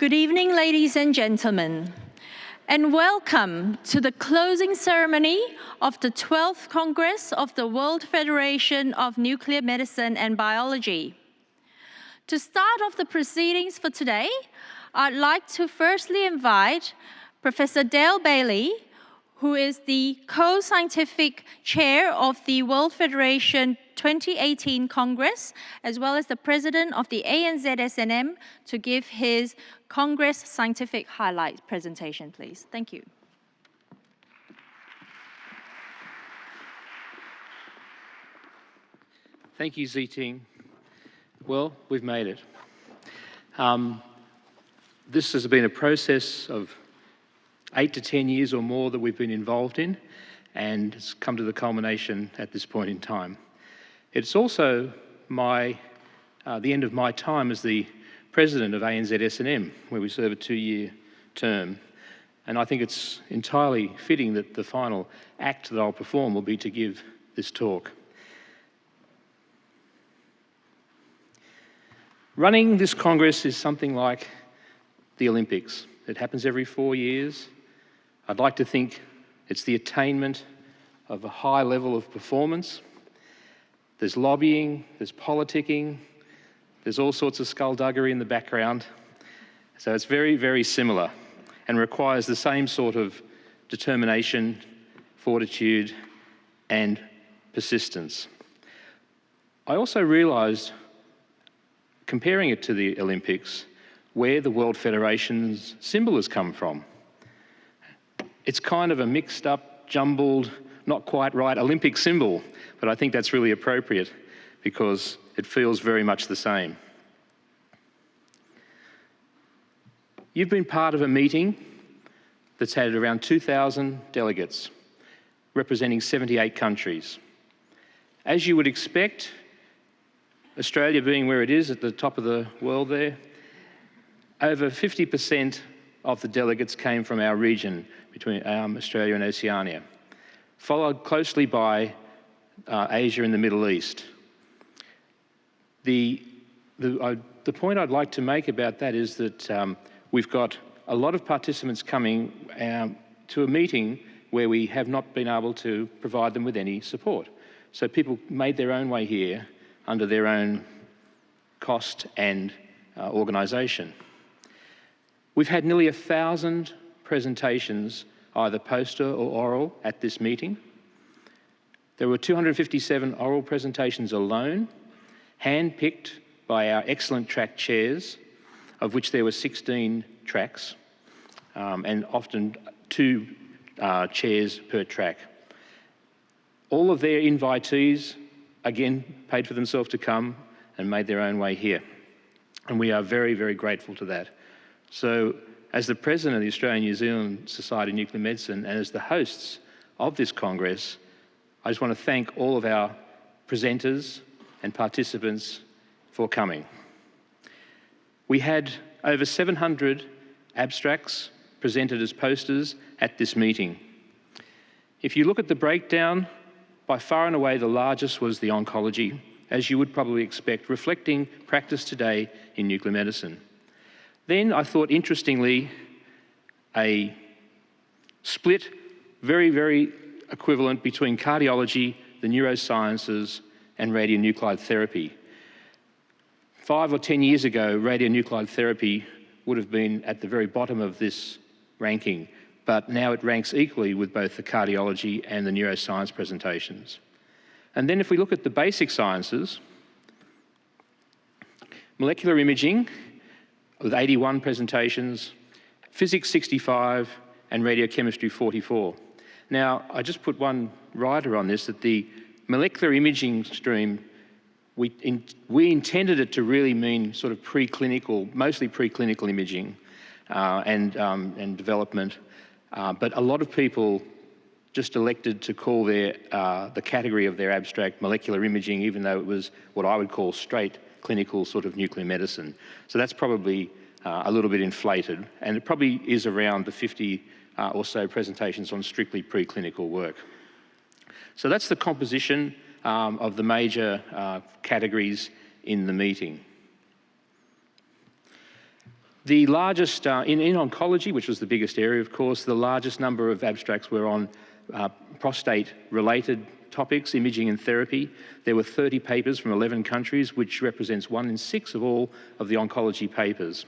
Good evening, ladies and gentlemen, and welcome to the closing ceremony of the 12th Congress of the World Federation of Nuclear Medicine and Biology. To start off the proceedings for today, I'd like to firstly invite Professor Dale Bailey, who is the co-scientific chair of the World Federation 2018 Congress, as well as the president of the ANZ-SNM, to give his Congress scientific highlight presentation, please. Thank you. Thank you, Ziting. Well, we've made it. This has been a process of 8 to 10 years or more that we've been involved in, and it's come to the culmination at this point in time. It's also the end of my time as the president of ANZ-SNM, where we serve a 2-year term. And I think it's entirely fitting that the final act that I'll perform will be to give this talk. Running this Congress is something like the Olympics. It happens every 4 years. I'd like to think it's the attainment of a high level of performance. There's lobbying, there's politicking, there's all sorts of skullduggery in the background. So it's very, very similar and requires the same sort of determination, fortitude, and persistence. I also realised, comparing it to the Olympics, where the World Federation's symbol has come from. It's kind of a mixed up, jumbled, not quite right Olympic symbol, but I think that's really appropriate because it feels very much the same. You've been part of a meeting that's had around 2,000 delegates, representing 78 countries. As you would expect, Australia being where it is at the top of the world there, over 50% of the delegates came from our region between Australia and Oceania, followed closely by Asia and the Middle East. The point I'd like to make about that is that we've got a lot of participants coming to a meeting where we have not been able to provide them with any support. So people made their own way here under their own cost and organisation. We've had nearly 1,000 presentations, either poster or oral, at this meeting. There were 257 oral presentations alone, hand-picked by our excellent track chairs, of which there were 16 tracks, and often 2 chairs per track. All of their invitees, again, paid for themselves to come and made their own way here. And we are very, very grateful to that. So, as the president of the Australian New Zealand Society of Nuclear Medicine and as the hosts of this Congress, I just want to thank all of our presenters and participants for coming. We had over 700 abstracts presented as posters at this meeting. If you look at the breakdown, by far and away the largest was the oncology, as you would probably expect, reflecting practice today in nuclear medicine. Then I thought, interestingly, a split, very, very equivalent between cardiology, the neurosciences, and radionuclide therapy. 5 or 10 years ago, radionuclide therapy would have been at the very bottom of this ranking, but now it ranks equally with both the cardiology and the neuroscience presentations. And then if we look at the basic sciences, molecular imaging, with 81 presentations, physics 65, and radiochemistry 44. Now, I just put one rider on this, that the molecular imaging stream, we intended it to really mean sort of preclinical, mostly preclinical imaging and development, but a lot of people just elected to call the category of their abstract molecular imaging, even though it was what I would call straight clinical sort of nuclear medicine. So that's probably a little bit inflated, and it probably is around the 50 or so presentations on strictly preclinical work. So that's the composition of the major categories in the meeting. The largest, in oncology, which was the biggest area, of course, the largest number of abstracts were on prostate-related topics, imaging and therapy. There were 30 papers from 11 countries, which represents 1 in 6 of all of the oncology papers.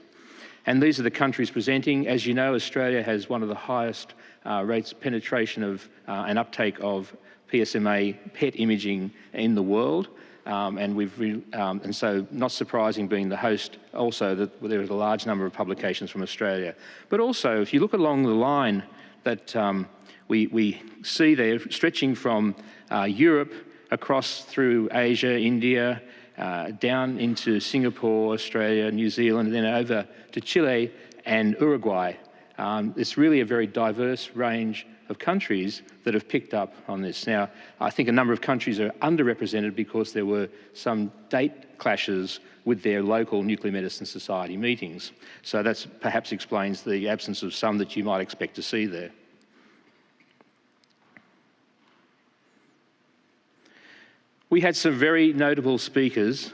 And these are the countries presenting. As you know, Australia has one of the highest rates of penetration of and uptake of PSMA PET imaging in the world. And so not surprising being the host also that there is a large number of publications from Australia. But also, if you look along the line that we see there, stretching from Europe across through Asia, India, down into Singapore, Australia, New Zealand, and then over to Chile and Uruguay. It's really a very diverse range of countries that have picked up on this. Now, I think a number of countries are underrepresented because there were some date clashes with their local nuclear medicine society meetings. So that perhaps explains the absence of some that you might expect to see there. We had some very notable speakers,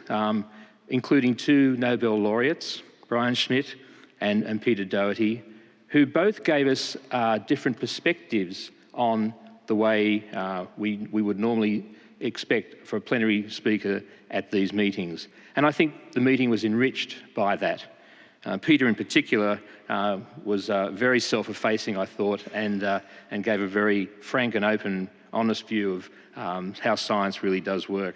including 2 Nobel laureates, Brian Schmidt and Peter Doherty, who both gave us different perspectives on the way we would normally expect for a plenary speaker at these meetings. And I think the meeting was enriched by that. Peter in particular was very self-effacing, I thought, and gave a very frank and open, honest view of how science really does work.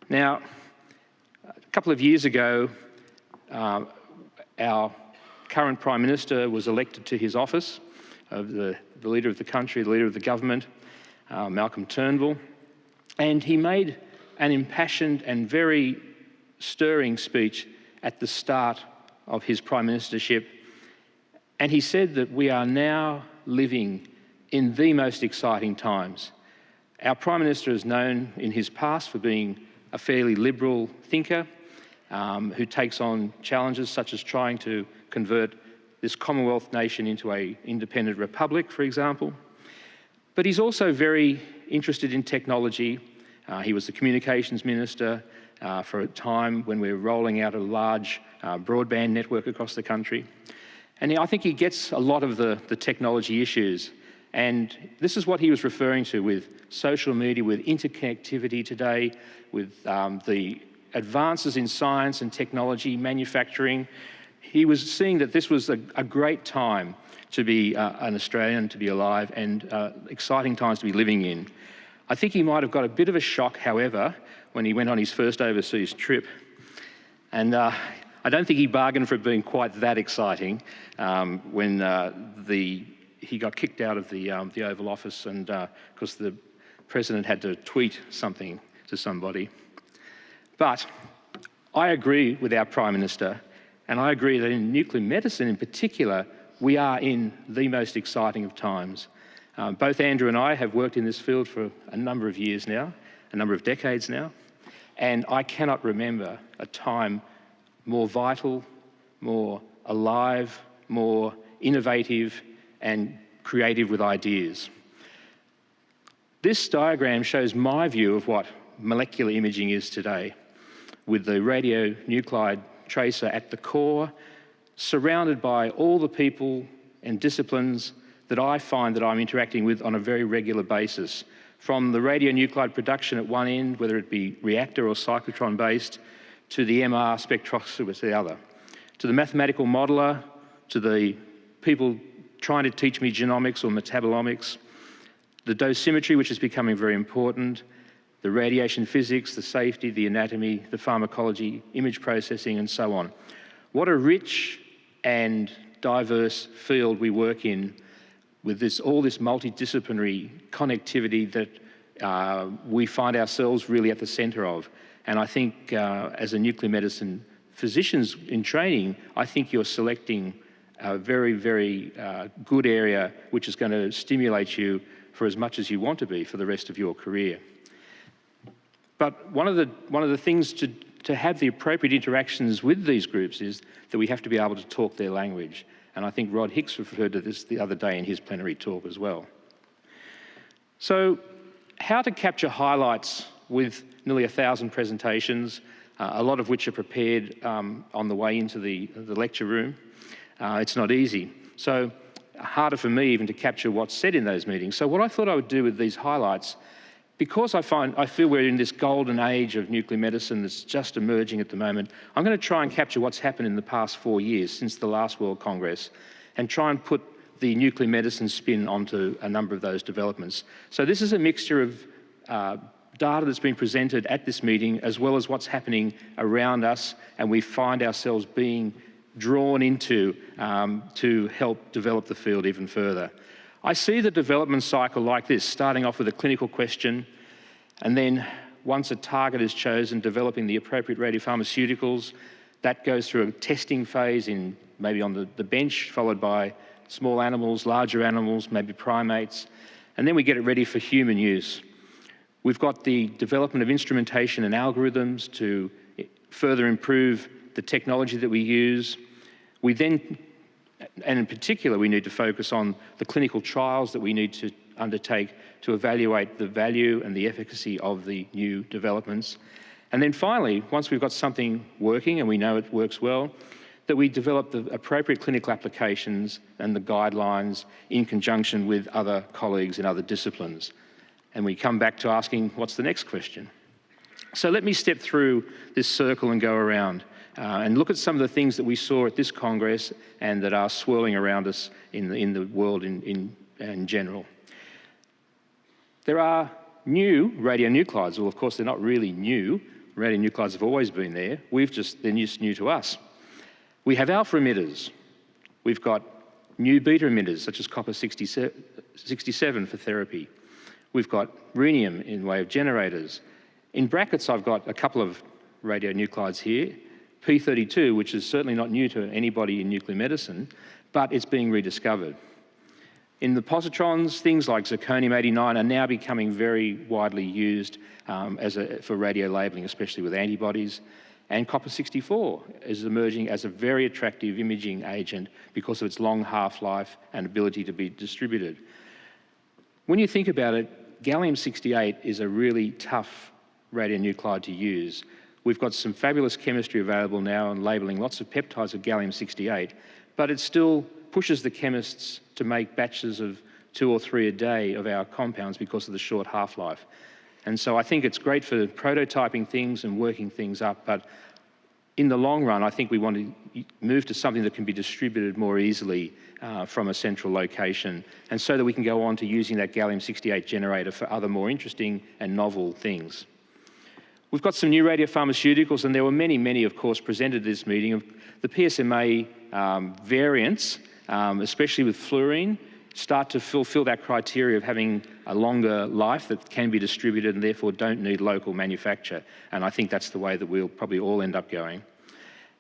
Now, a couple of years ago, our current Prime Minister was elected to his office, of the leader of the country, the leader of the government, Malcolm Turnbull, and he made an impassioned and very stirring speech at the start of his Prime Ministership, and he said that we are now living in the most exciting times. Our Prime Minister is known in his past for being a fairly liberal thinker who takes on challenges such as trying to convert this Commonwealth nation into an independent republic, for example. But he's also very interested in technology. He was the communications minister for a time when we were rolling out a large broadband network across the country. And I think he gets a lot of the technology issues. And this is what he was referring to with social media, with interconnectivity today, with the advances in science and technology, manufacturing. He was seeing that this was a great time to be an Australian, to be alive, and exciting times to be living in. I think he might have got a bit of a shock, however, when he went on his first overseas trip. And I don't think he bargained for it being quite that exciting when he got kicked out of the Oval Office, and because the President had to tweet something to somebody. But I agree with our Prime Minister, and I agree that in nuclear medicine in particular, we are in the most exciting of times. Both Andrew and I have worked in this field for a number of years now, a number of decades now, and I cannot remember a time more vital, more alive, more innovative and creative with ideas. This diagram shows my view of what molecular imaging is today, with the radionuclide tracer at the core, surrounded by all the people and disciplines that I find that I'm interacting with on a very regular basis, from the radionuclide production at one end, whether it be reactor or cyclotron-based, to the MR spectroscopy at the other, to the mathematical modeler, to the people trying to teach me genomics or metabolomics, the dosimetry, which is becoming very important, the radiation physics, the safety, the anatomy, the pharmacology, image processing, and so on. What a rich and diverse field we work in with all this multidisciplinary connectivity that we find ourselves really at the centre of. And I think as a nuclear medicine physicians in training, I think you're selecting a very, very good area which is going to stimulate you for as much as you want to be for the rest of your career. But one of the things to have the appropriate interactions with these groups is that we have to be able to talk their language. And I think Rod Hicks referred to this the other day in his plenary talk as well. So how to capture highlights with nearly 1,000 presentations, a lot of which are prepared on the way into the lecture room. It's not easy. So harder for me even to capture what's said in those meetings. So what I thought I would do with these highlights, because I feel we're in this golden age of nuclear medicine that's just emerging at the moment, I'm going to try and capture what's happened in the past 4 years since the last World Congress and try and put the nuclear medicine spin onto a number of those developments. So this is a mixture of data that's been presented at this meeting as well as what's happening around us, and we find ourselves being drawn into to help develop the field even further. I see the development cycle like this, starting off with a clinical question, and then once a target is chosen, developing the appropriate radiopharmaceuticals. That goes through a testing phase maybe on the bench, followed by small animals, larger animals, maybe primates, and then we get it ready for human use. We've got the development of instrumentation and algorithms to further improve the technology that we use. We then, and in particular, we need to focus on the clinical trials that we need to undertake to evaluate the value and the efficacy of the new developments. And then finally, once we've got something working and we know it works well, that we develop the appropriate clinical applications and the guidelines in conjunction with other colleagues in other disciplines. And we come back to asking, what's the next question? So let me step through this circle and go around and look at some of the things that we saw at this Congress and that are swirling around us in the world in general. There are new radionuclides. Well, of course, they're not really new. Radionuclides have always been there. They're just new to us. We have alpha emitters. We've got new beta emitters, such as copper-67 for therapy. We've got rhenium in way of generators. In brackets, I've got a couple of radionuclides here. P2, which is certainly not new to anybody in nuclear medicine, but it's being rediscovered. In the positrons, things like zirconium-89 are now becoming very widely used for radio labeling, especially with antibodies. And copper-64 is emerging as a very attractive imaging agent because of its long half-life and ability to be distributed. When you think about it, gallium-68 is a really tough radionuclide to use. We've got some fabulous chemistry available now and labeling lots of peptides of gallium-68, but it still pushes the chemists to make batches of 2 or 3 a day of our compounds because of the short half-life. And so I think it's great for prototyping things and working things up, but in the long run, I think we want to move to something that can be distributed more easily from a central location, and so that we can go on to using that gallium-68 generator for other more interesting and novel things. We've got some new radiopharmaceuticals, and there were many, of course, presented at this meeting. Of the PSMA variants, especially with fluorine, start to fulfill that criteria of having a longer life that can be distributed and therefore don't need local manufacture. And I think that's the way that we'll probably all end up going.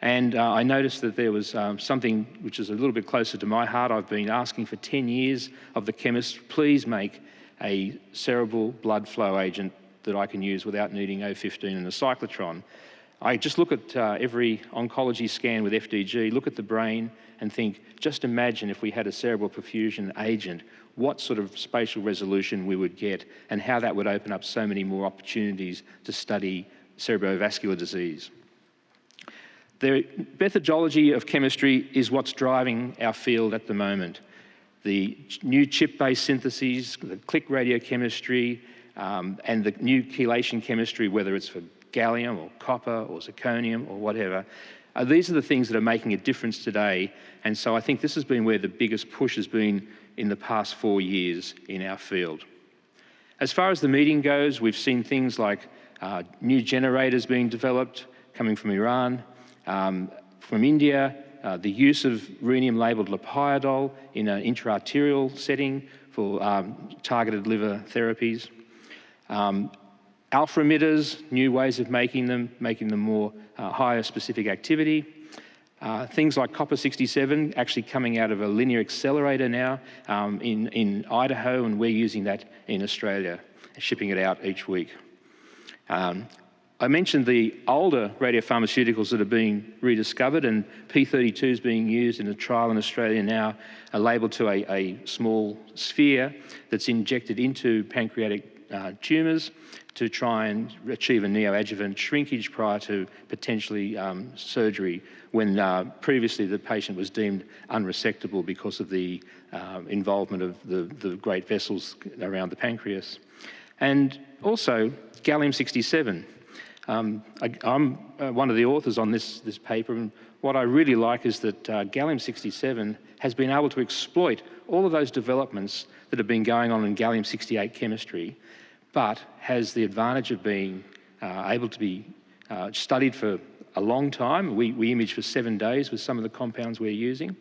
And I noticed that there was something which is a little bit closer to my heart. I've been asking for 10 years of the chemists, please make a cerebral blood flow agent that I can use without needing O15 and a cyclotron. I just look at every oncology scan with FDG, look at the brain and think, just imagine if we had a cerebral perfusion agent, what sort of spatial resolution we would get and how that would open up so many more opportunities to study cerebrovascular disease. The methodology of chemistry is what's driving our field at the moment. The new chip-based syntheses, the click radiochemistry, and the new chelation chemistry, whether it's for gallium or copper or zirconium or whatever, these are the things that are making a difference today. And so I think this has been where the biggest push has been in the past 4 years in our field. As far as the meeting goes, we've seen things like new generators being developed coming from Iran, from India, the use of rhenium-labelled lepiodol in an intraarterial setting for targeted liver therapies. Alpha emitters, new ways of making them more higher specific activity. Things like copper-67 actually coming out of a linear accelerator now in Idaho, and we're using that in Australia, shipping it out each week. I mentioned the older radiopharmaceuticals that are being rediscovered, and P32 is being used in a trial in Australia now, labelled to a small sphere that's injected into pancreatic tumours to try and achieve a neoadjuvant shrinkage prior to potentially surgery when previously the patient was deemed unresectable because of the involvement of the great vessels around the pancreas. And also gallium-67. I'm one of the authors on this paper, and what I really like is that gallium-67 has been able to exploit all of those developments that have been going on in gallium-68 chemistry, but has the advantage of being able to be studied for a long time. We image for 7 days with some of the compounds we're using.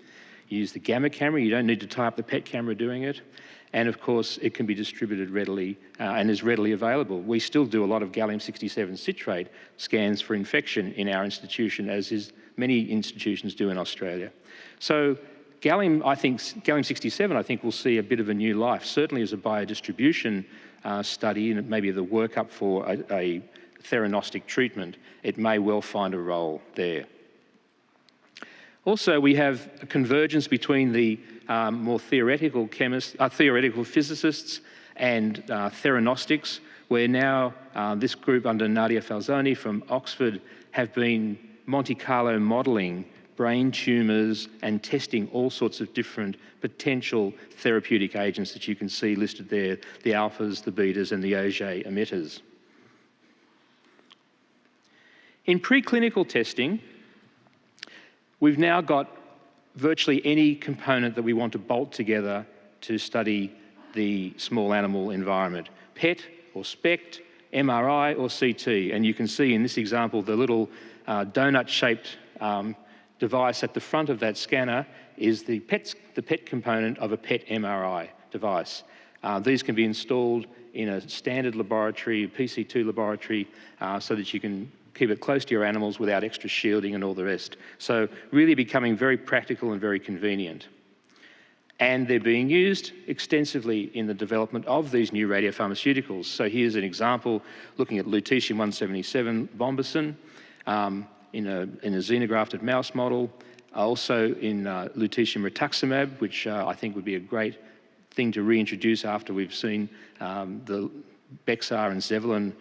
You use the gamma camera, you don't need to tie up the PET camera doing it. And of course, it can be distributed readily and is readily available. We still do a lot of gallium-67 citrate scans for infection in our institution, as is many institutions do in Australia. So gallium-67, I think, will see a bit of a new life, certainly as a biodistribution study and maybe the workup for a theranostic treatment. It may well find a role there. Also, we have a convergence between the more theoretical physicists and theranostics, where now this group under Nadia Falzoni from Oxford have been Monte Carlo modelling brain tumours and testing all sorts of different potential therapeutic agents that you can see listed there, the alphas, the betas and the Auger emitters. In preclinical testing, we've now got virtually any component that we want to bolt together to study the small animal environment. PET or SPECT, MRI or CT. And you can see in this example the little donut-shaped device at the front of that scanner is the PET component of a PET MRI device. These can be installed in a standard laboratory, a PC2 laboratory, so that you can keep it close to your animals without extra shielding and all the rest. So really becoming very practical and very convenient. And they're being used extensively in the development of these new radiopharmaceuticals. So here's an example looking at lutetium-177 bombesin in a xenografted mouse model, also in lutetium rituximab, which I think would be a great thing to reintroduce after we've seen the Bexar and Zevalin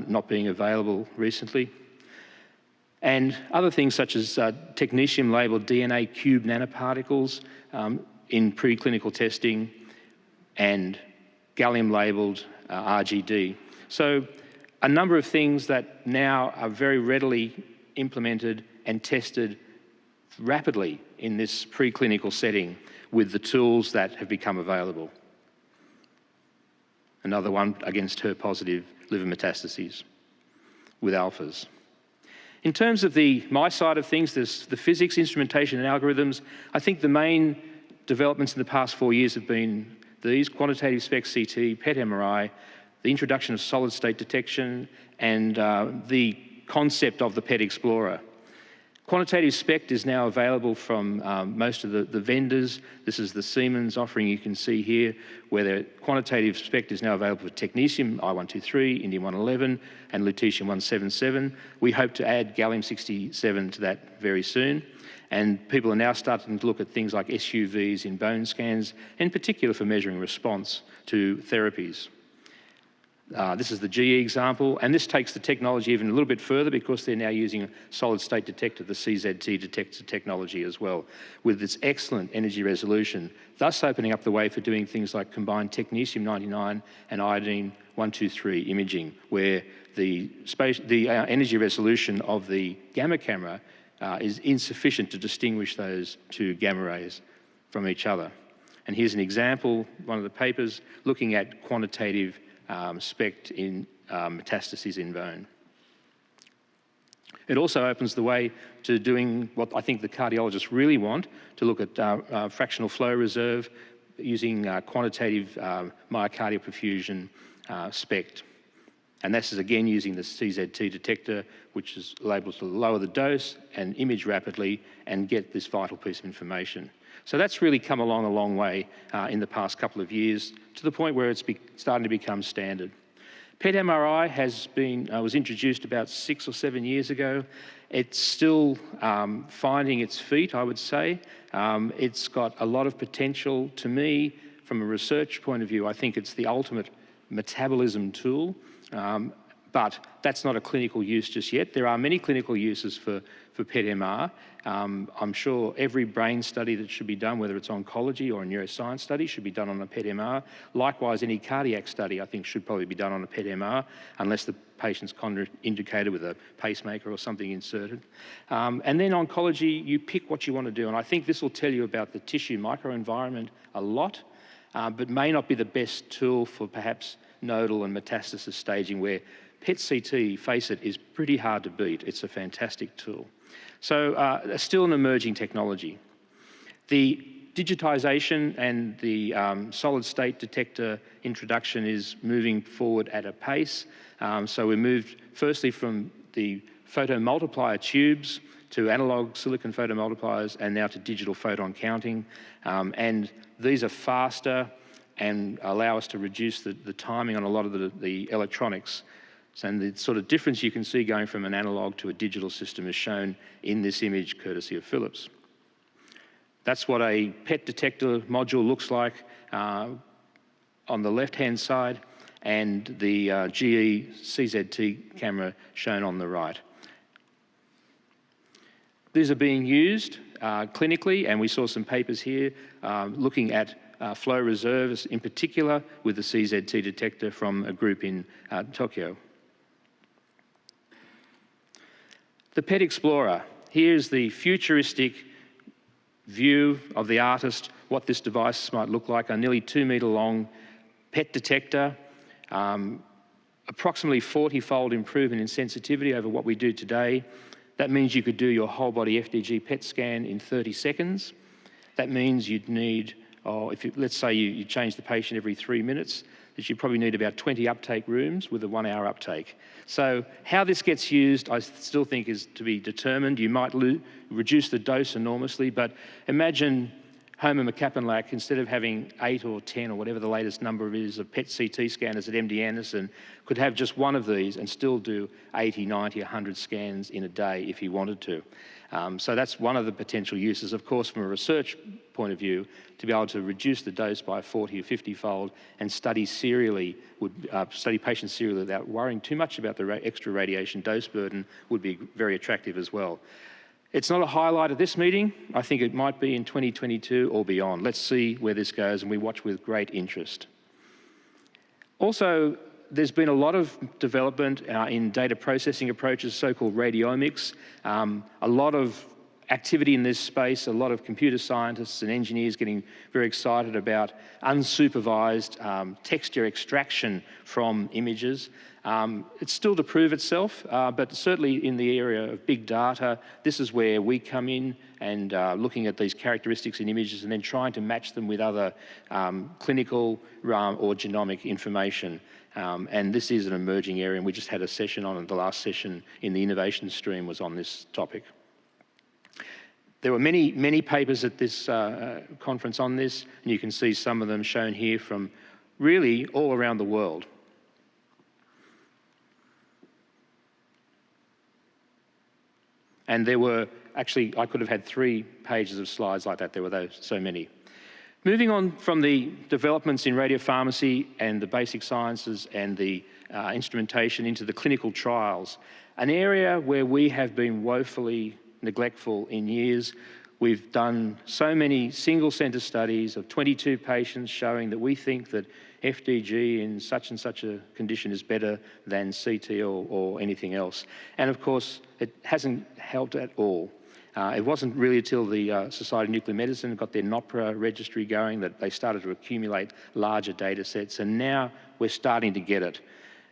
not being available recently. And other things such as technetium-labelled DNA cube nanoparticles in preclinical testing and gallium-labelled RGD. So a number of things that now are very readily implemented and tested rapidly in this preclinical setting with the tools that have become available. Another one against HER-positive liver metastases with alphas. In terms of my side of things, there's the physics, instrumentation and algorithms. I think the main developments in the past 4 years have been these: quantitative SPECT CT, PET MRI, the introduction of solid-state detection, and the concept of the PET Explorer. Quantitative SPECT is now available from most of the vendors. This is the Siemens offering you can see here, where the quantitative SPECT is now available for technetium, I-123, indium-111, and lutetium-177. We hope to add gallium-67 to that very soon. And people are now starting to look at things like SUVs in bone scans, in particular for measuring response to therapies. This is the GE example, and this takes the technology even a little bit further because they're now using a solid-state detector, the CZT detector technology as well, with its excellent energy resolution, thus opening up the way for doing things like combined technetium-99 and iodine-123 imaging, where the energy resolution of the gamma camera is insufficient to distinguish those two gamma rays from each other. And here's an example, one of the papers, looking at quantitative SPECT in metastases in bone. It also opens the way to doing what I think the cardiologists really want, to look at fractional flow reserve using quantitative myocardial perfusion SPECT. And this is again using the CZT detector, which is able to lower the dose and image rapidly and get this vital piece of information. So that's really come along a long way in the past couple of years, to the point where it's starting to become standard. PET MRI was introduced about 6 or 7 years ago. It's still finding its feet, I would say. It's got a lot of potential. To me, from a research point of view, I think it's the ultimate metabolism tool, but that's not a clinical use just yet. There are many clinical uses for PET-MR. I'm sure every brain study that should be done, whether it's oncology or a neuroscience study, should be done on a PET-MR. Likewise, any cardiac study, I think, should probably be done on a PET-MR, unless the patient's contraindicated with a pacemaker or something inserted. And then oncology, you pick what you want to do. And I think this will tell you about the tissue microenvironment a lot, but may not be the best tool for perhaps nodal and metastasis staging, where PET-CT, face it, is pretty hard to beat. It's a fantastic tool. So still an emerging technology. The digitisation and the solid-state detector introduction is moving forward at a pace. So we moved firstly from the photomultiplier tubes to analog silicon photomultipliers and now to digital photon counting. And these are faster and allow us to reduce the timing on a lot of the electronics. And the sort of difference you can see going from an analog to a digital system is shown in this image, courtesy of Philips. That's what a PET detector module looks like on the left-hand side, and the GE CZT camera shown on the right. These are being used clinically, and we saw some papers here looking at flow reserves, in particular with the CZT detector from a group in Tokyo. The PET Explorer. Here's the futuristic view of the artist, what this device might look like. A nearly 2-metre long PET detector, approximately 40-fold improvement in sensitivity over what we do today. That means you could do your whole body FDG PET scan in 30 seconds. That means you'd need, let's say you change the patient every 3 minutes, that you probably need about 20 uptake rooms with a 1-hour uptake. So how this gets used, I still think, is to be determined. You might reduce the dose enormously, but imagine Homer McCappinlack, instead of having 8 or 10 or whatever the latest number is of PET-CT scanners at MD Anderson, could have just one of these and still do 80, 90, 100 scans in a day if he wanted to. So that's one of the potential uses. Of course, from a research point of view, to be able to reduce the dose by 40 or 50-fold and study patients serially without worrying too much about the extra radiation dose burden would be very attractive as well. It's not a highlight of this meeting. I think it might be in 2022 or beyond. Let's see where this goes, and we watch with great interest. Also, there's been a lot of development in data processing approaches, so-called radiomics. A lot of activity in this space, a lot of computer scientists and engineers getting very excited about unsupervised texture extraction from images. It's still to prove itself, but certainly in the area of big data, this is where we come in and looking at these characteristics in images and then trying to match them with other clinical or genomic information. And this is an emerging area, and we just had a session on it. The last session in the innovation stream was on this topic. There were many, many papers at this conference on this, and you can see some of them shown here from really all around the world. And there were, actually, I could have had 3 pages of slides like that. There were so many. Moving on from the developments in radiopharmacy and the basic sciences and the instrumentation into the clinical trials, an area where we have been woefully neglectful in years. We've done so many single-centre studies of 22 patients showing that we think that FDG in such and such a condition is better than CT or anything else. And of course, it hasn't helped at all. It wasn't really until the Society of Nuclear Medicine got their NOPRA registry going that they started to accumulate larger data sets, and now we're starting to get it.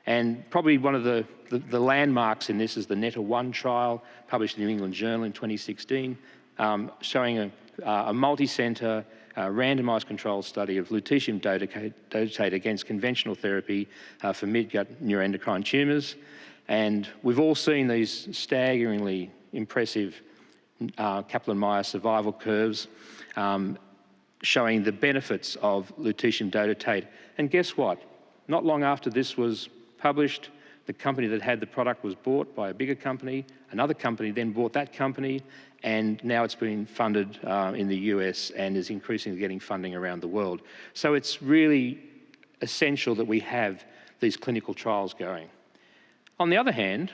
And probably one of the landmarks in this is the NETA-1 trial, published in the New England Journal in 2016, showing a multi-centre randomised control study of lutetium dotatate against conventional therapy for midgut neuroendocrine tumours. And we've all seen these staggeringly impressive Kaplan-Meier survival curves showing the benefits of lutetium dotatate. And guess what? Not long after this was published, the company that had the product was bought by a bigger company. Another company then bought that company, and now it's been funded in the US and is increasingly getting funding around the world. So it's really essential that we have these clinical trials going. On the other hand,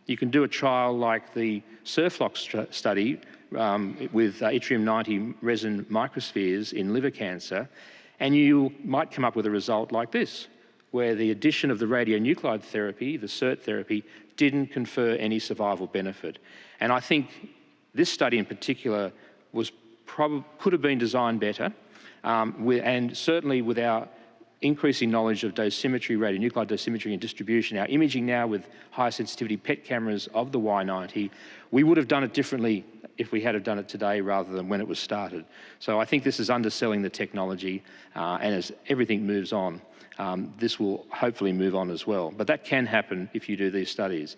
you can do a trial like the SURFLOX study with yttrium-90 resin microspheres in liver cancer, and you might come up with a result like this, where the addition of the radionuclide therapy, the SIRT therapy, didn't confer any survival benefit. And I think this study in particular could have been designed better, and certainly with our increasing knowledge of dosimetry, radionuclide dosimetry and distribution, our imaging now with high sensitivity PET cameras of the Y90, we would have done it differently if we had have done it today rather than when it was started. So I think this is underselling the technology, and as everything moves on, this will hopefully move on as well. But that can happen if you do these studies.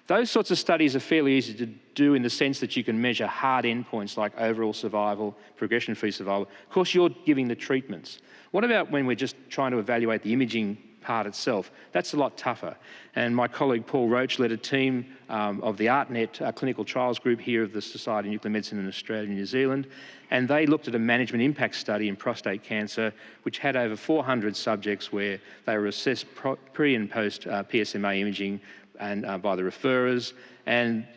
Those sorts of studies are fairly easy to do in the sense that you can measure hard endpoints like overall survival, progression-free survival. Of course, you're giving the treatments. What about when we're just trying to evaluate the imaging part itself? That's a lot tougher. And my colleague Paul Roach led a team of the ARTNet clinical trials group here of the Society of Nuclear Medicine in Australia and New Zealand, and they looked at a management impact study in prostate cancer, which had over 400 subjects where they were assessed pre and post PSMA imaging and by the referrers, and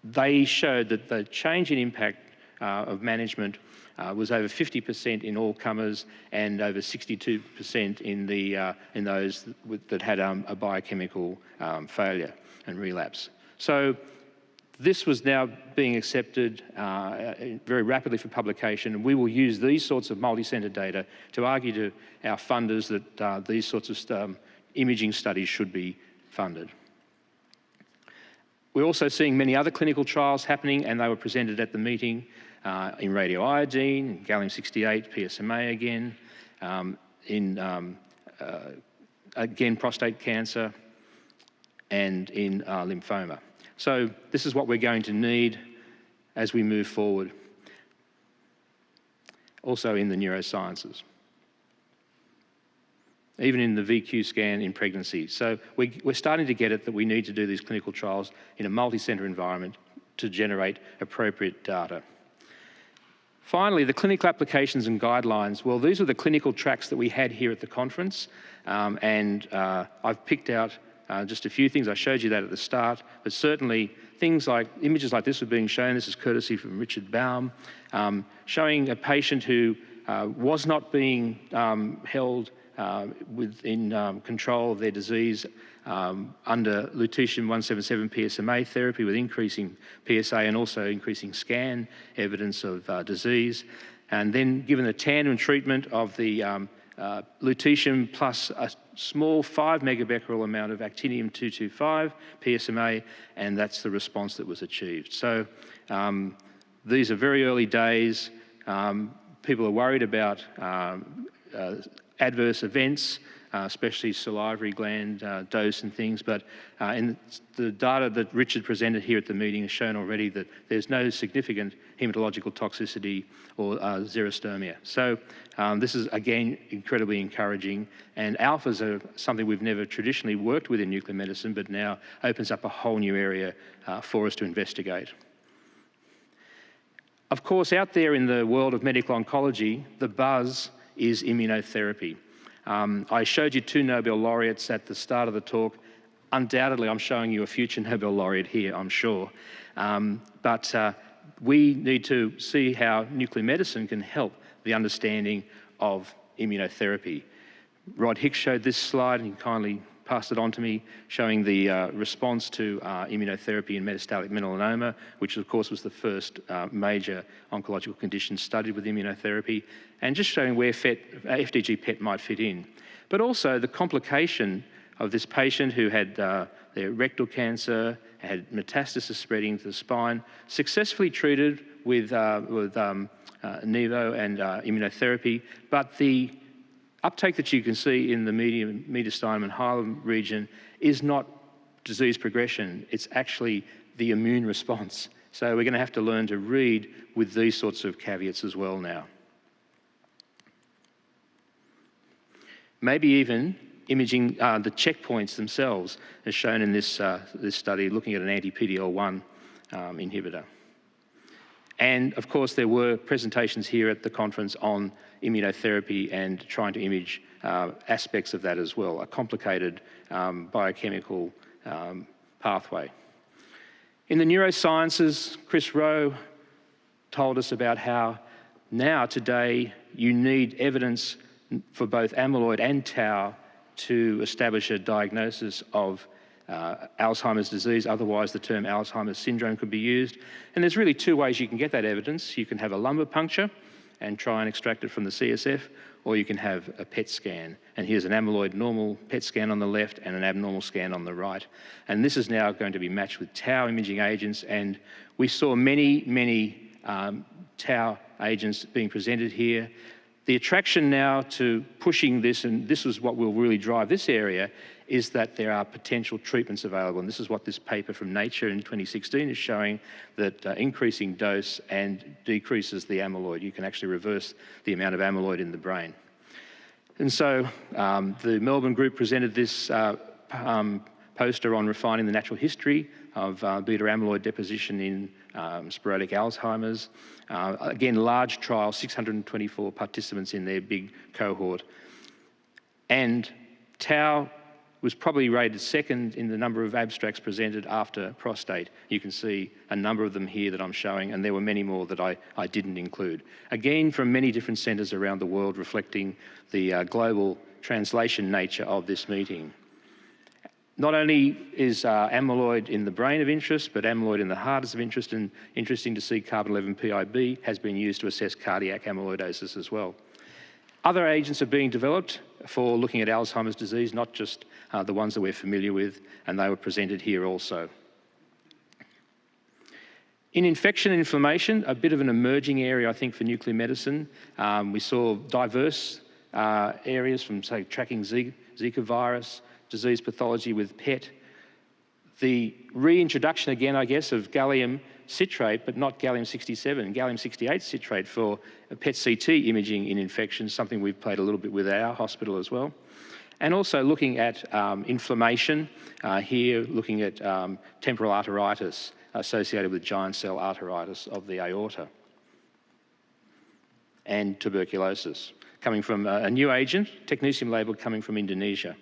they showed that the change in impact of management was over 50% in all comers and over 62% in those that had a biochemical failure and relapse. So this was now being accepted very rapidly for publication, and we will use these sorts of multi-centre data to argue to our funders that these sorts of imaging studies should be funded. We're also seeing many other clinical trials happening, and they were presented at the meeting in radioiodine, gallium-68, PSMA again, again prostate cancer, and in lymphoma. So this is what we're going to need as we move forward, also in the neurosciences, even in the VQ scan in pregnancy. So we're starting to get it that we need to do these clinical trials in a multi-centre environment to generate appropriate data. Finally, the clinical applications and guidelines. Well, these were the clinical tracks that we had here at the conference, and I've picked out just a few things. I showed you that at the start, but certainly things like images like this were being shown. This is courtesy from Richard Baum, showing a patient who was not being held within control of their disease under lutetium-177 PSMA therapy with increasing PSA and also increasing scan evidence of disease. And then given the tandem treatment of the lutetium plus a small 5 megabecquerel amount of actinium-225 PSMA, and that's the response that was achieved. So these are very early days. People are worried about adverse events, especially salivary gland dose and things, but in the data that Richard presented here at the meeting has shown already that there's no significant hematological toxicity or xerostomia. So this is, again, incredibly encouraging, and alphas are something we've never traditionally worked with in nuclear medicine, but now opens up a whole new area for us to investigate. Of course, out there in the world of medical oncology, the buzz is immunotherapy. I showed you 2 Nobel laureates at the start of the talk. Undoubtedly, I'm showing you a future Nobel laureate here, I'm sure. But we need to see how nuclear medicine can help the understanding of immunotherapy. Rod Hicks showed this slide, and he kindly passed it on to me, showing the response to immunotherapy in metastatic melanoma, which of course was the first major oncological condition studied with immunotherapy, and just showing where FDG PET might fit in. But also the complication of this patient who had their rectal cancer, had metastasis spreading to the spine, successfully treated with Nivo and immunotherapy, but the uptake that you can see in the mediastinum and hilum region is not disease progression, it's actually the immune response. So we're going to have to learn to read with these sorts of caveats as well now. Maybe even imaging the checkpoints themselves, as shown in this study, looking at an anti-PD-L1 inhibitor. And of course, there were presentations here at the conference on immunotherapy and trying to image aspects of that as well, a complicated biochemical pathway. In the neurosciences, Chris Rowe told us about how now, today, you need evidence for both amyloid and tau to establish a diagnosis of Alzheimer's disease. Otherwise, the term Alzheimer's syndrome could be used. And there's really two ways you can get that evidence. You can have a lumbar puncture and try and extract it from the CSF, or you can have a PET scan. And here's an amyloid normal PET scan on the left and an abnormal scan on the right. And this is now going to be matched with tau imaging agents. And we saw many tau agents being presented here. The attraction now to pushing this, and this is what will really drive this area, is that there are potential treatments available. And this is what this paper from Nature in 2016 is showing, that increasing dose and decreases the amyloid. You can actually reverse the amount of amyloid in the brain. And so the Melbourne group presented this poster on refining the natural history of beta amyloid deposition in sporadic Alzheimer's. Again, large trial, 624 participants in their big cohort. And tau was probably rated second in the number of abstracts presented after prostate. You can see a number of them here that I'm showing, and there were many more that I didn't include. Again, from many different centres around the world, reflecting the global translation nature of this meeting. Not only is amyloid in the brain of interest, but amyloid in the heart is of interest, and interesting to see carbon-11 PIB has been used to assess cardiac amyloidosis as well. Other agents are being developed for looking at Alzheimer's disease, not just the ones that we're familiar with, and they were presented here also. In infection and inflammation, a bit of an emerging area, I think, for nuclear medicine. We saw diverse areas from, say, tracking Zika virus, disease pathology with PET. The reintroduction again, I guess, of gallium citrate, but not gallium-67, gallium-68 citrate for PET-CT imaging in infections, something we've played a little bit with at our hospital as well. And also looking at inflammation, here looking at temporal arteritis associated with giant cell arteritis of the aorta, and tuberculosis, coming from a new agent, technetium labelled, coming from Indonesia.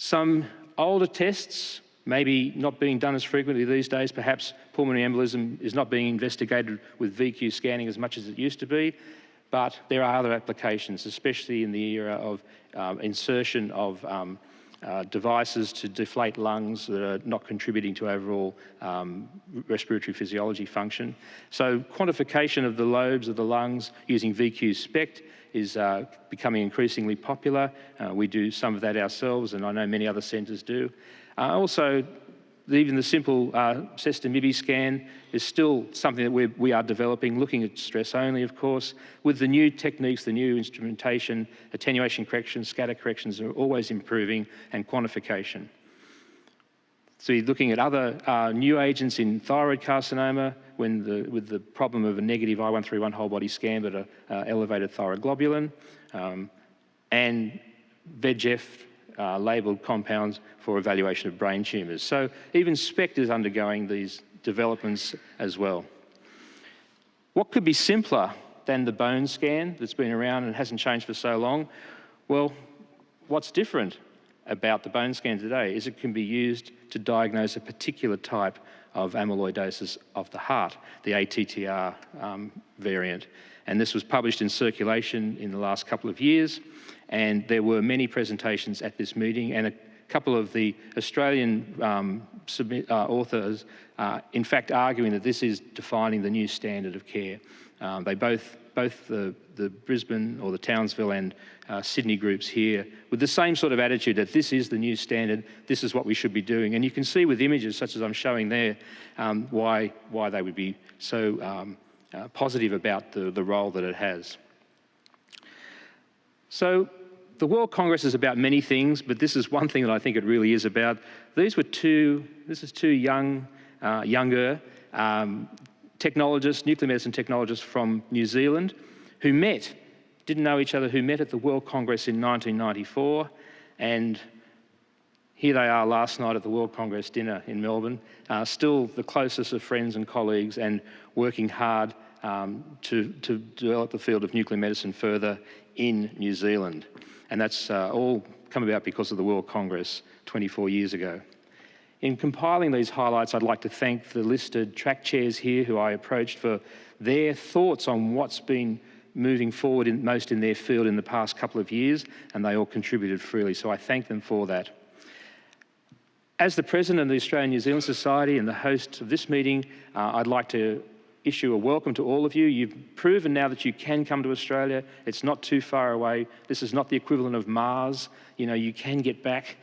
Some older tests, maybe not being done as frequently these days. Perhaps pulmonary embolism is not being investigated with VQ scanning as much as it used to be, but there are other applications, especially in the era of insertion of devices to deflate lungs that are not contributing to overall respiratory physiology function. So quantification of the lobes of the lungs using VQ SPECT is becoming increasingly popular. We do some of that ourselves, and I know many other centres do. Also, even the simple Sestamibi scan is still something that we are developing, looking at stress only, of course. With the new techniques, the new instrumentation, attenuation corrections, scatter corrections are always improving, and quantification. So you're looking at other new agents in thyroid carcinoma with the problem of a negative I131 whole body scan but a elevated thyroglobulin, and VEGF labelled compounds for evaluation of brain tumours. So even SPECT is undergoing these developments as well. What could be simpler than the bone scan that's been around and hasn't changed for so long? Well, what's different about the bone scan today is it can be used to diagnose a particular type of amyloidosis of the heart, the ATTR variant. And this was published in Circulation in the last couple of years, and there were many presentations at this meeting, and a couple of the Australian authors, in fact, arguing that this is defining the new standard of care. They both the Brisbane or the Townsville and Sydney groups here with the same sort of attitude that this is the new standard, this is what we should be doing. And you can see with images such as I'm showing there why they would be so positive about the role that it has. So the World Congress is about many things, but this is one thing that I think it really is about. This is two younger technologists, nuclear medicine technologists from New Zealand who didn't know each other, who met at the World Congress in 1994. And Here they are last night at the World Congress dinner in Melbourne, still the closest of friends and colleagues and working hard to develop the field of nuclear medicine further in New Zealand. And that's all come about because of the World Congress 24 years ago. In compiling these highlights, I'd like to thank the listed track chairs here who I approached for their thoughts on what's been moving forward most in their field in the past couple of years, and they all contributed freely, so I thank them for that. As the President of the Australian New Zealand Society and the host of this meeting, I'd like to issue a welcome to all of you. You've proven now that you can come to Australia. It's not too far away. This is not the equivalent of Mars. You know, you can get back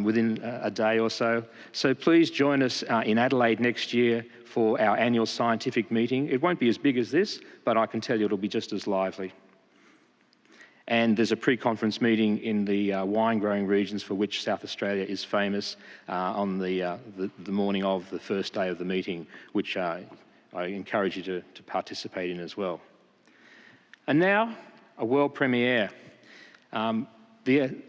within a day or so. So please join us in Adelaide next year for our annual scientific meeting. It won't be as big as this, but I can tell you it'll be just as lively. And there's a pre-conference meeting in the wine-growing regions for which South Australia is famous on the morning of the first day of the meeting, which I encourage you to participate in as well. And now, a world premiere. Our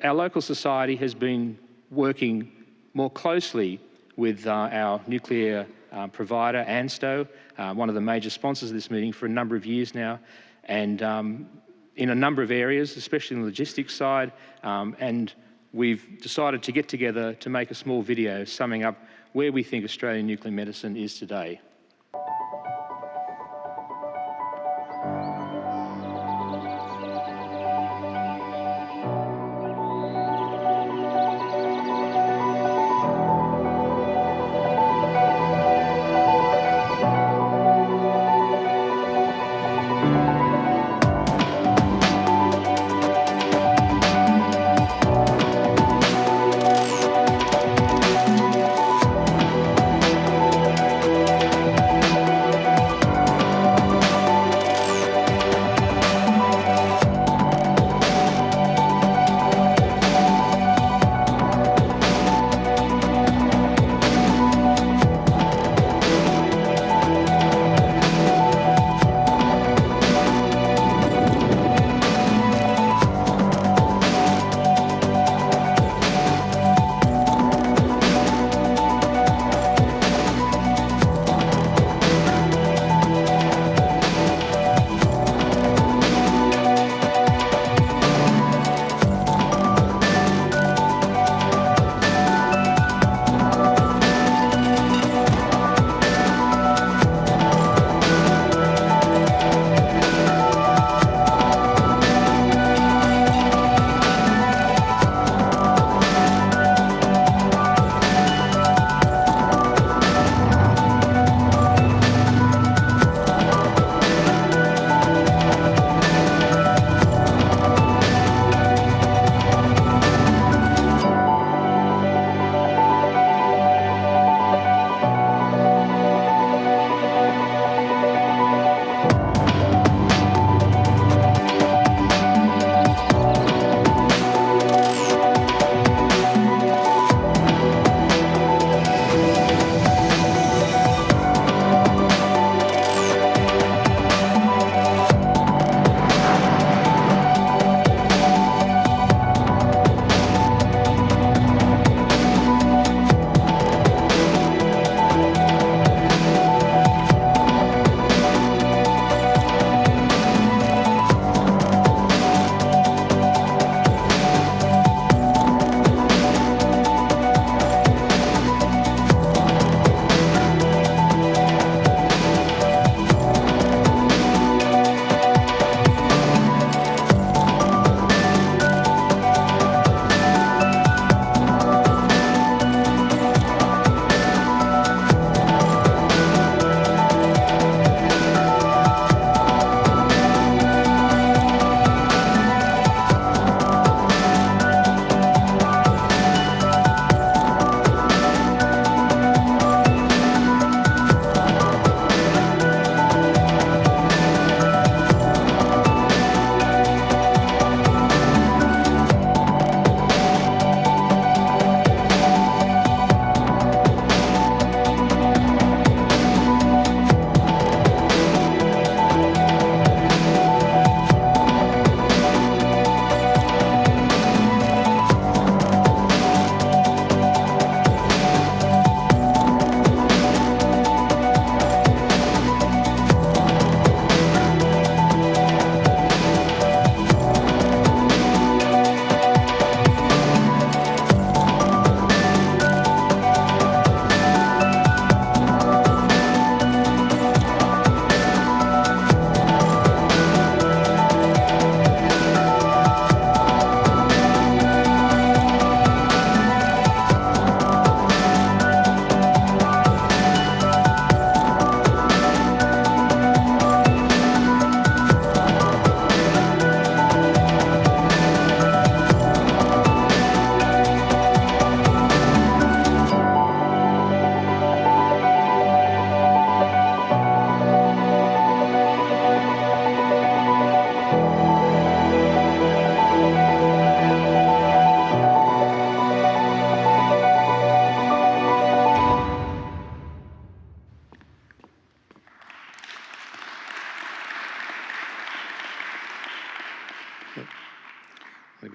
local society has been working more closely with our nuclear provider, ANSTO, one of the major sponsors of this meeting, for a number of years now, and in a number of areas, especially in the logistics side, and we've decided to get together to make a small video summing up where we think Australian nuclear medicine is today.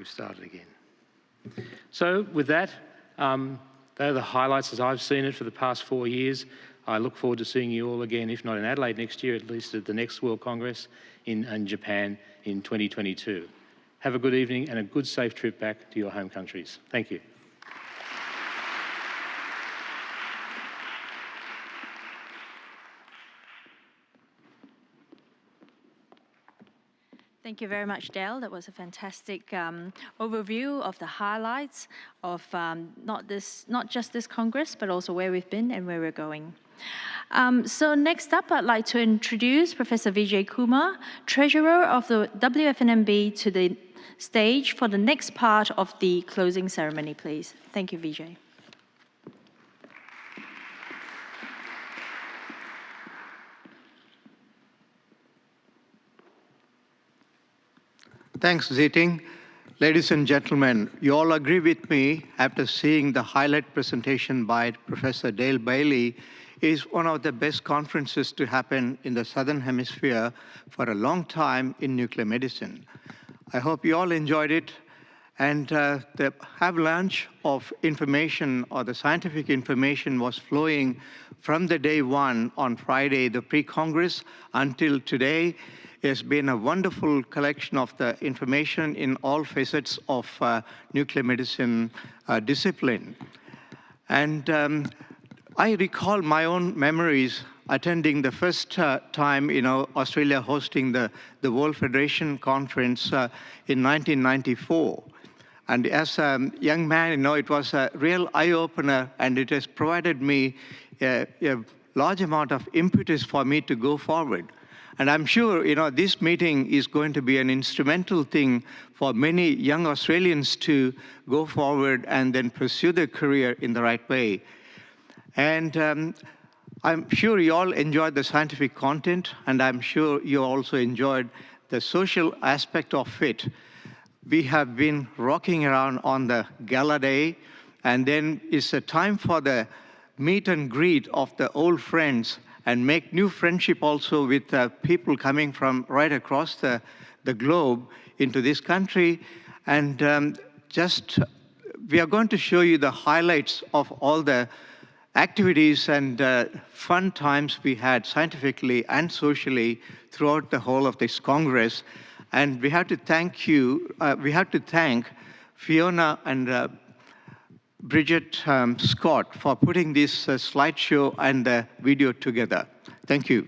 we've started again. So with that, they're the highlights as I've seen it for the past 4 years. I look forward to seeing you all again, if not in Adelaide next year, at least at the next World Congress in Japan in 2022. Have a good evening and a good, safe trip back to your home countries. Thank you. Thank you very much, Dale. That was a fantastic overview of the highlights of not just this Congress, but also where we've been and where we're going. So next up, I'd like to introduce Professor Vijay Kumar, Treasurer of the WFNMB, to the stage for the next part of the closing ceremony, please. Thank you, Vijay. Thanks, Ziting. Ladies and gentlemen, you all agree with me after seeing the highlight presentation by Professor Dale Bailey is one of the best conferences to happen in the Southern Hemisphere for a long time in nuclear medicine. I hope you all enjoyed it, and the avalanche of information or the scientific information was flowing from the day one on Friday, the pre-Congress, until today. It's been a wonderful collection of the information in all facets of nuclear medicine discipline. And I recall my own memories attending the first time, Australia hosting the World Federation Conference in 1994. And as a young man, it was a real eye-opener, and it has provided me a large amount of impetus for me to go forward. And I'm sure, this meeting is going to be an instrumental thing for many young Australians to go forward and then pursue their career in the right way. And I'm sure you all enjoyed the scientific content, and I'm sure you also enjoyed the social aspect of it. We have been rocking around on the gala day, and then it's a time for the meet and greet of the old friends and make new friendship also with people coming from right across the globe into this country. And we are going to show you the highlights of all the activities and fun times we had scientifically and socially throughout the whole of this Congress. And we have to thank Fiona and Bridget Scott for putting this slideshow and the video together. Thank you.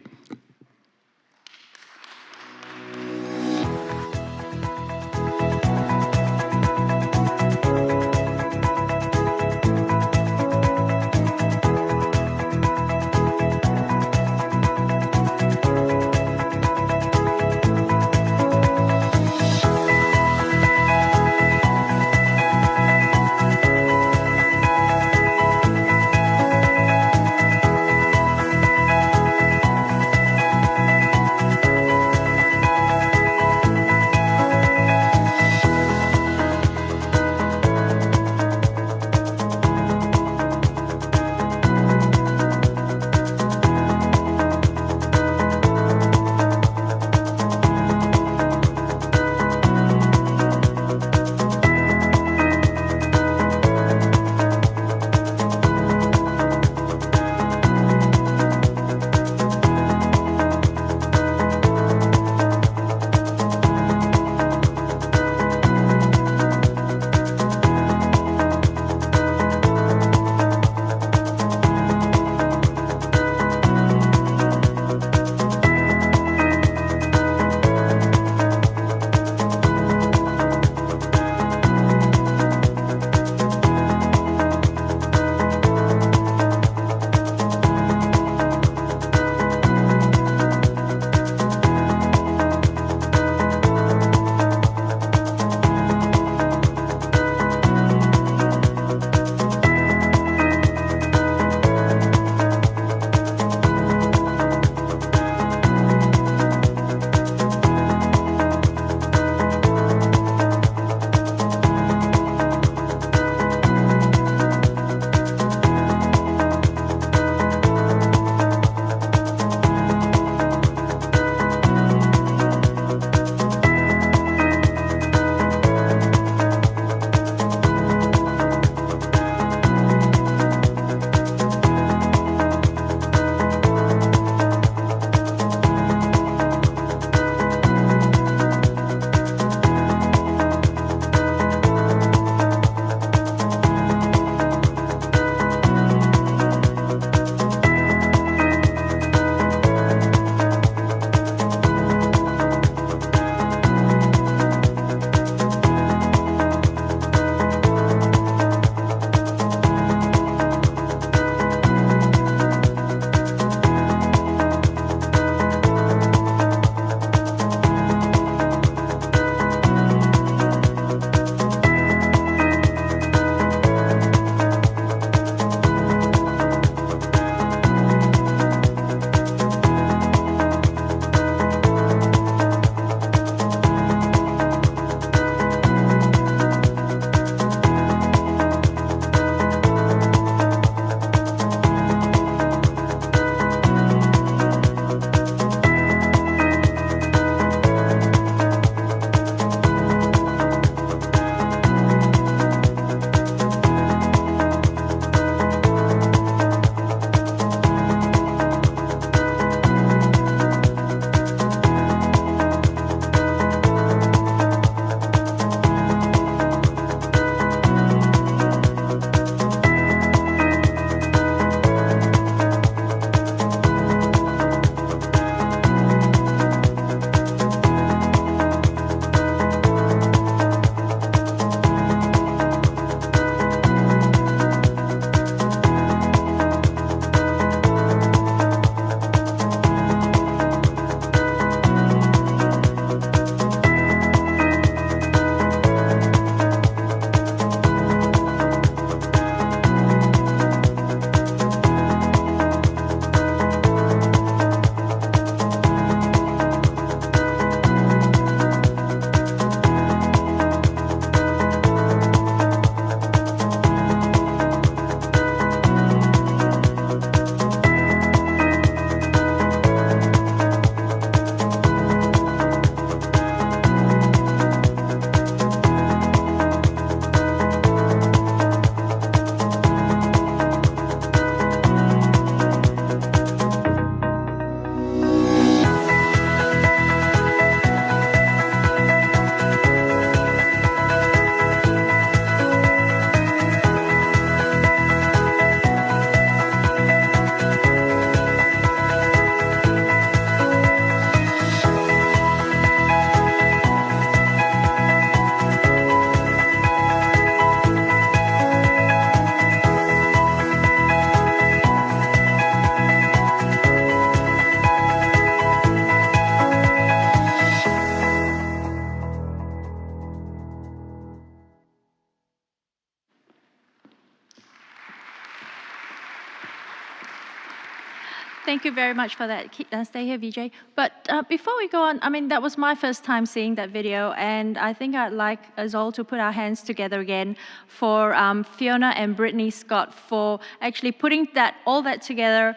Thank you very much for that. Stay here, Vijay. But before we go on, I mean, that was my first time seeing that video, and I think I'd like us all to put our hands together again for Fiona and Brittany Scott for actually putting all that together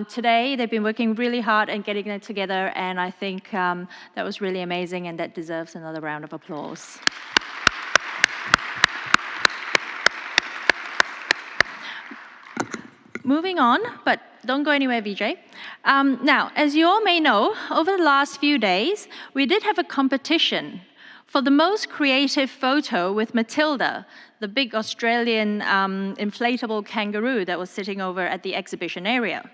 today. They've been working really hard and getting it together, and I think that was really amazing, and that deserves another round of applause. Moving on, but don't go anywhere, Vijay. Now, as you all may know, over the last few days, we did have a competition for the most creative photo with Matilda, the big Australian inflatable kangaroo that was sitting over at the exhibition area.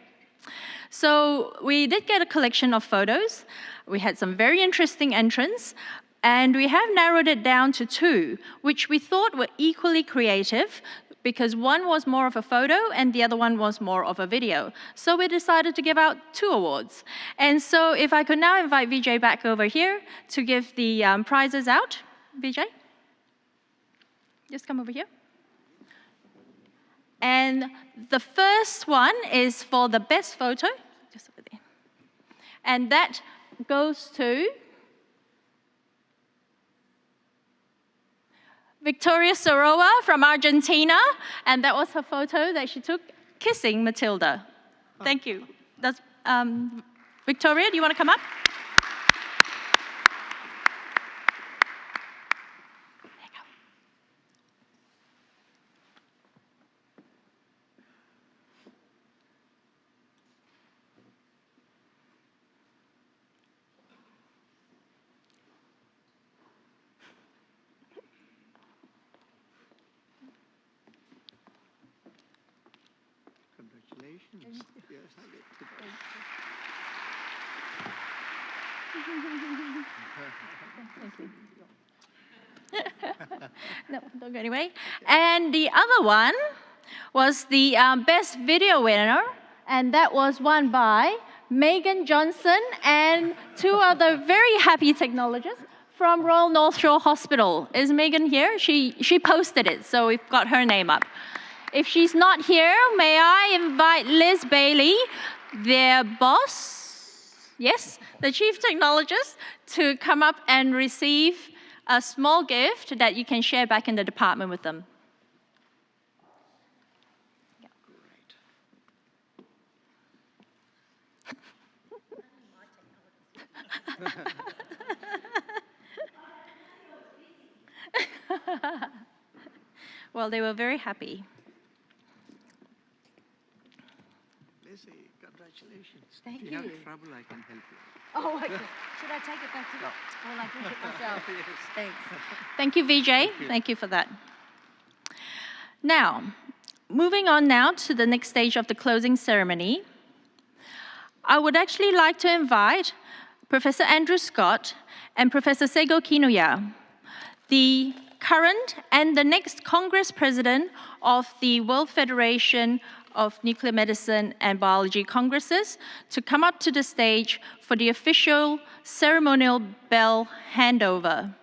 So we did get a collection of photos. We had some very interesting entrants, and we have narrowed it down to 2, which we thought were equally creative, because one was more of a photo and the other one was more of a video. So we decided to give out 2 awards. And so if I could now invite Vijay back over here to give the prizes out. Vijay? Just come over here. And the first one is for the best photo, just over there. And that goes to Victoria Soroa from Argentina, and that was her photo that she took kissing Matilda. Thank you. Victoria, do you want to come up? Congratulations. Yes, I get to go. Thank you. No, don't go anyway. And the other one was the best video winner, and that was won by Megan Johnson and 2 other very happy technologists from Royal North Shore Hospital. Is Megan here? She posted it, so we've got her name up. If she's not here, may I invite Liz Bailey, their boss, yes, the chief technologist, to come up and receive a small gift that you can share back in the department with them. Well, they were very happy. Lizzie, congratulations. Thank If you. you have trouble, I can help you. Oh, okay. Should I take it back to the... Well, I push it myself. Thanks. Thank you, Vijay. Thank you for that. Now, moving on now to the next stage of the closing ceremony, I would actually like to invite Professor Andrew Scott and Professor Sego Kinuya, the current and the next Congress President of the World Federation of Nuclear Medicine and Biology Congresses, to come up to the stage for the official ceremonial bell handover.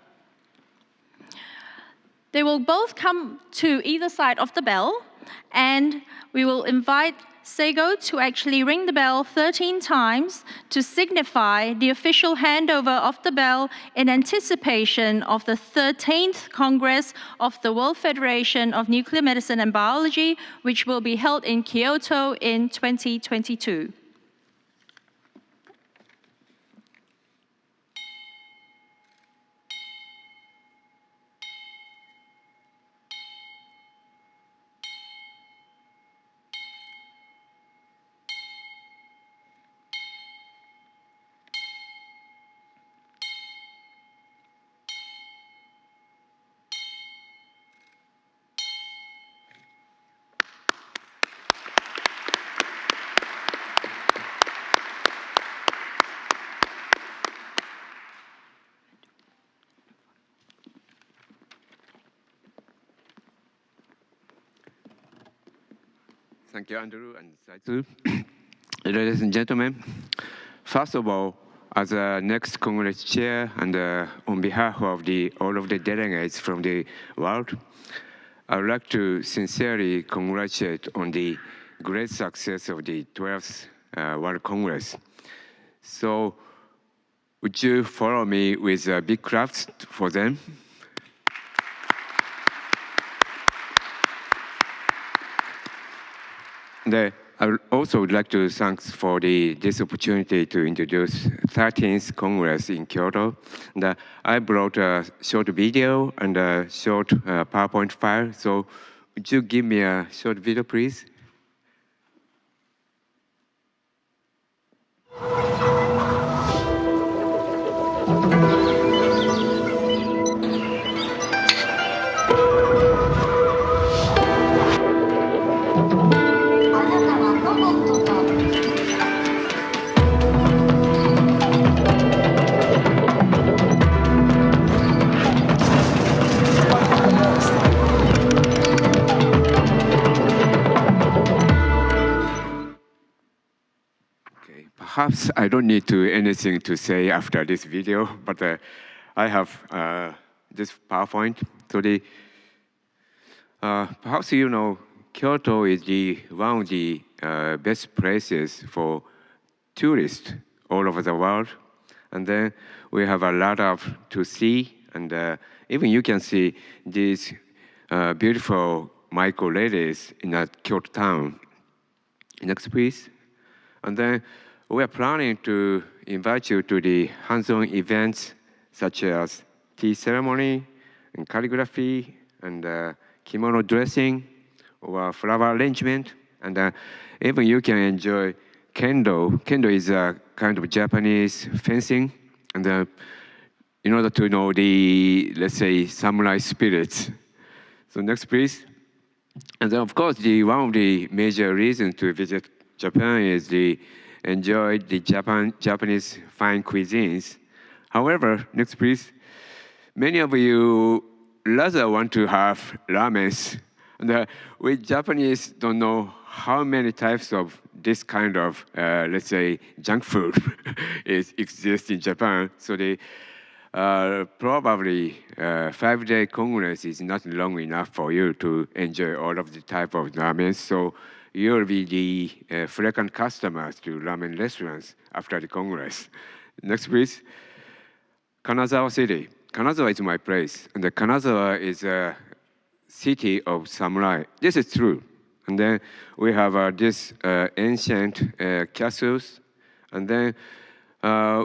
They will both come to either side of the bell, and we will invite Sego to actually ring the bell 13 times to signify the official handover of the bell in anticipation of the 13th Congress of the World Federation of Nuclear Medicine and Biology, which will be held in Kyoto in 2022. Thank you, Andrew and Saitu. Ladies and gentlemen, first of all, as the next Congress chair and on behalf of all of the delegates from the world, I would like to sincerely congratulate on the great success of the 12th World Congress. So would you follow me with big claps for them? I also would like to thank for this opportunity to introduce 13th Congress in Kyoto. And, I brought a short video and a short PowerPoint file. So would you give me a short video, please? Perhaps I don't need anything to say after this video, but I have this PowerPoint. So perhaps you know Kyoto is one of the best places for tourists all over the world. And then we have a lot to see, and even you can see these beautiful micro ladies in that Kyoto town. Next, please. And then we are planning to invite you to the hands-on events such as tea ceremony and calligraphy and kimono dressing or flower arrangement. And even you can enjoy kendo. Kendo is a kind of Japanese fencing. And in order to know the, let's say, samurai spirits. So next, please. And then, of course, one of the major reasons to visit Japan is enjoy the Japanese fine cuisines. However, next please, many of you rather want to have ramens. And we Japanese don't know how many types of this kind of, let's say, junk food exists in Japan. So probably 5-day Congress is not long enough for you to enjoy all of the type of ramen. So you'll be the frequent customers to ramen restaurants after the Congress. Next, please. Kanazawa City. Kanazawa is my place. And Kanazawa is a city of samurai. This is true. And then we have this ancient castles. And then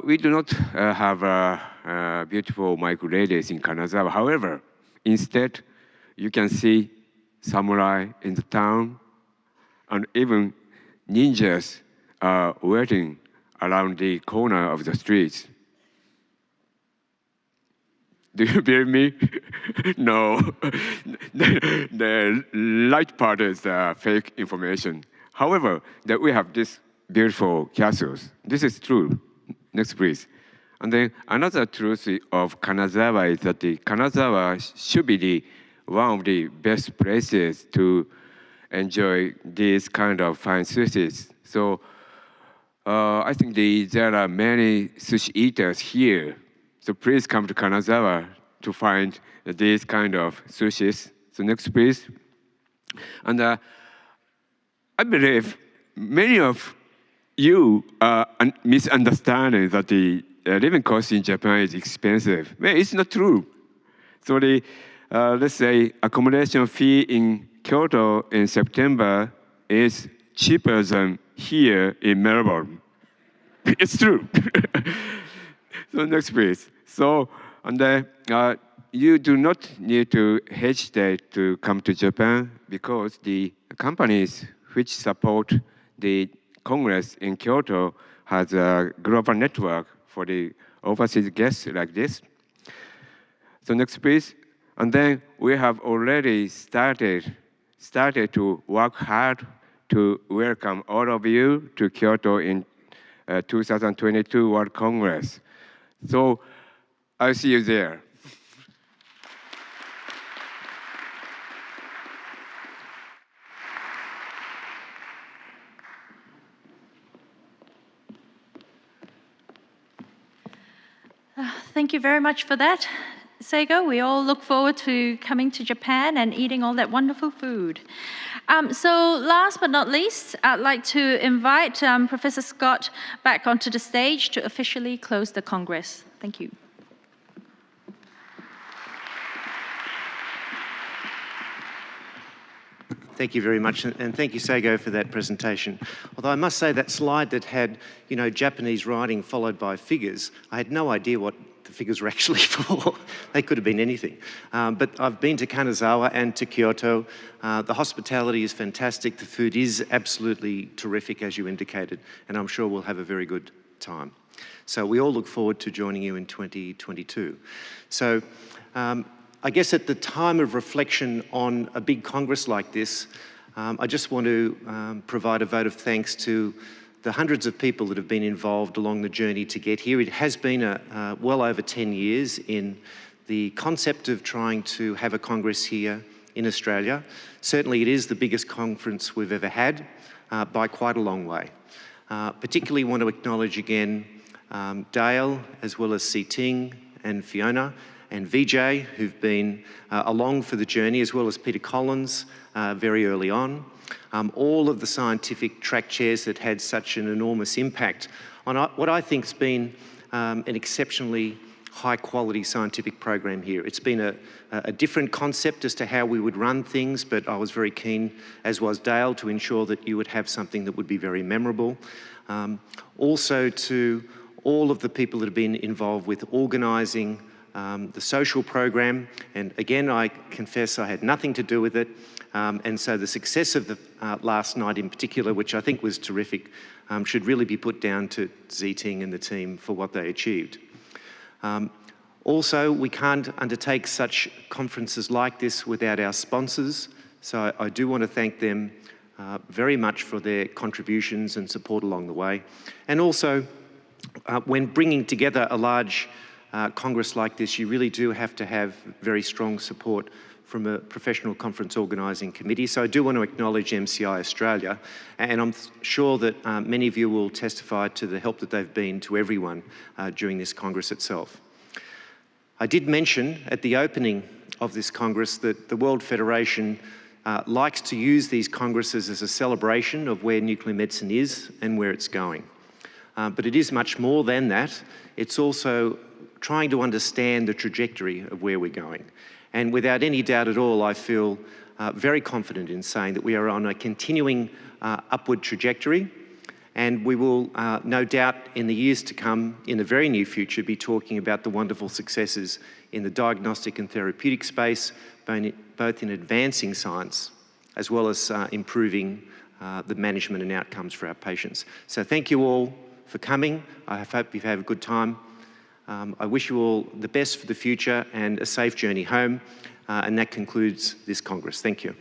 we do not have beautiful micro ladies in Kanazawa. However, instead, you can see samurai in the town, and even ninjas are waiting around the corner of the streets. Do you believe me? No. The light part is fake information. However, that we have these beautiful castles. This is true. Next, please. And then another truth of Kanazawa is that the Kanazawa should be one of the best places to enjoy these kind of fine sushis. So I think there are many sushi eaters here. So please come to Kanazawa to find these kind of sushis. So next, please. And I believe many of you are misunderstanding that the living cost in Japan is expensive. Well, it's not true. So let's say accommodation fee in Kyoto in September is cheaper than here in Melbourne. It's true. So next, please. So, and you do not need to hesitate to come to Japan because the companies which support the Congress in Kyoto has a global network for the overseas guests like this. So next, please. And then we have already started to work hard to welcome all of you to Kyoto in 2022 World Congress. So I'll see you there. Thank you very much for that, Seigo. We all look forward to coming to Japan and eating all that wonderful food. So last but not least, I'd like to invite Professor Scott back onto the stage to officially close the Congress. Thank you. Thank you very much, and thank you, Seigo, for that presentation. Although I must say that slide that had, Japanese writing followed by figures, I had no idea what the figures were actually for. They could have been anything. But I've been to Kanazawa and to Kyoto. The hospitality is fantastic. The food is absolutely terrific, as you indicated, and I'm sure we'll have a very good time. So we all look forward to joining you in 2022. So I guess at the time of reflection on a big Congress like this, I just want to provide a vote of thanks to the hundreds of people that have been involved along the journey to get here. It has been well over 10 years in the concept of trying to have a Congress here in Australia. Certainly it is the biggest conference we've ever had by quite a long way. Particularly want to acknowledge again Dale, as well as Si Ting and Fiona, and Vijay, who've been along for the journey, as well as Peter Collins very early on. All of the scientific track chairs that had such an enormous impact on what I think has been an exceptionally high quality scientific program here. It's been a different concept as to how we would run things, but I was very keen, as was Dale, to ensure that you would have something that would be very memorable. Also to all of the people that have been involved with organising the social program, and again, I confess I had nothing to do with it, and so the success of the last night in particular, which I think was terrific, should really be put down to Ziting and the team for what they achieved. Also, we can't undertake such conferences like this without our sponsors, so I do want to thank them very much for their contributions and support along the way. And also, when bringing together a large Congress like this, you really do have to have very strong support from a professional conference organising committee. So I do want to acknowledge MCI Australia, and I'm sure that many of you will testify to the help that they've been to everyone during this Congress itself. I did mention at the opening of this Congress that the World Federation likes to use these Congresses as a celebration of where nuclear medicine is and where it's going. But it is much more than that. It's also trying to understand the trajectory of where we're going. And without any doubt at all, I feel very confident in saying that we are on a continuing upward trajectory, and we will no doubt in the years to come, in the very near future, be talking about the wonderful successes in the diagnostic and therapeutic space, both in advancing science as well as improving the management and outcomes for our patients. So thank you all for coming. I hope you've had a good time. I wish you all the best for the future and a safe journey home. And that concludes this Congress. Thank you.